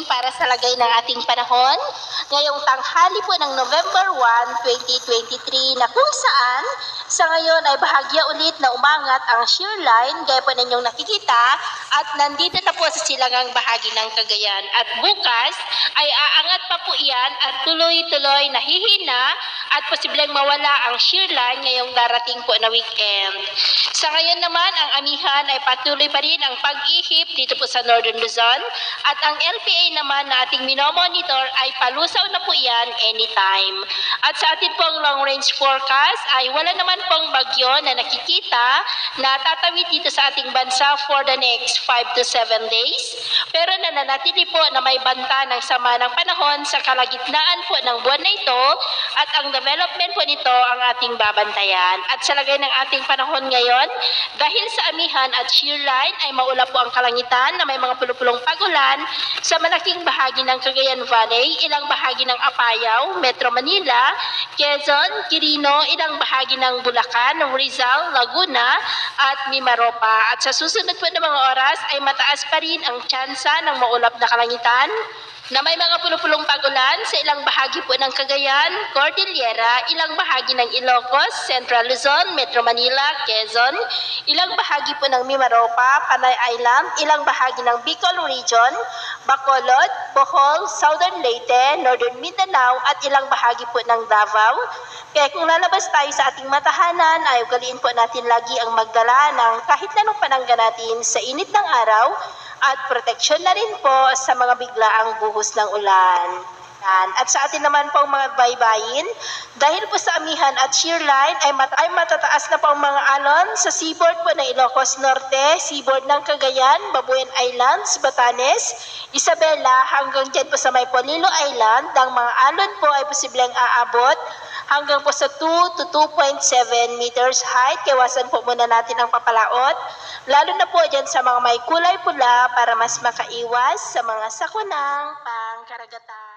para sa lagay ng ating panahon ngayong tanghali po ng November 1, 2023 na kung saan sa ngayon ay bahagya ulit na umangat ang shear line gaya po ninyong nakikita at nandito na po sa silangang bahagi ng Cagayan. At bukas ay aangat pa po iyan at tuloy-tuloy na hihina at posibleng mawala ang shear line ngayong darating po na weekend. Sa ngayon naman, ang amihan ay patuloy pa rin ang pag-ihip dito po sa Northern Luzon at ang LPA naman na ating minomonitor ay palusaw na po yan anytime. At sa ating pong long range forecast ay wala naman pong bagyo na nakikita na tatawid dito sa ating bansa for the next 5 to 7 days. Pero nananatili po na may banta ng sama ng panahon sa kalagitnaan po ng buwan na ito at ang development po nito ang ating babantayan. At sa lagay ng ating panahon ngayon, dahil sa amihan at shear line ay maulap po ang kalangitan na may mga pulupulong pagulan sa malaking bahagi ng Cagayan Valley, ilang bahagi ng Apayao, Metro Manila, Quezon, Quirino, ilang bahagi ng Bulacan, Rizal, Laguna at Mimaropa. At sa susunod po ng mga oras ay mataas pa rin ang tsansa ng maulap na kalangitan na may mga pulupulong pagulan sa ilang bahagi po ng Cagayan, Cordillera, ilang bahagi ng Ilocos, Central Luzon, Metro Manila, Quezon, ilang bahagi po ng Mimaropa, Panay Island, ilang bahagi ng Bicol Region, Bacolod, Bohol, Southern Leyte, Northern Mindanao at ilang bahagi po ng Davao. Kaya kung lalabas tayo sa ating matahanan ay ugaliin po natin lagi ang magdala ng kahit anong panangga natin sa init ng araw at proteksyon na rin po sa mga biglaang buhos ng ulan. At sa atin naman pong mga baybayin, dahil po sa amihan at shear line ay matataas na po ang mga alon sa seaboard po ng Ilocos Norte, seaboard ng Cagayan, Babuyan Islands, Batanes, Isabela hanggang dyan po sa may Polillo Island. Ang mga alon po ay posibleng aabot hanggang po sa 2 to 2.7 meters height. Iwasan po muna natin ang papalaot, lalo na po dyan sa mga may kulay pula para mas makaiwas sa mga sakunang pangkaragatan.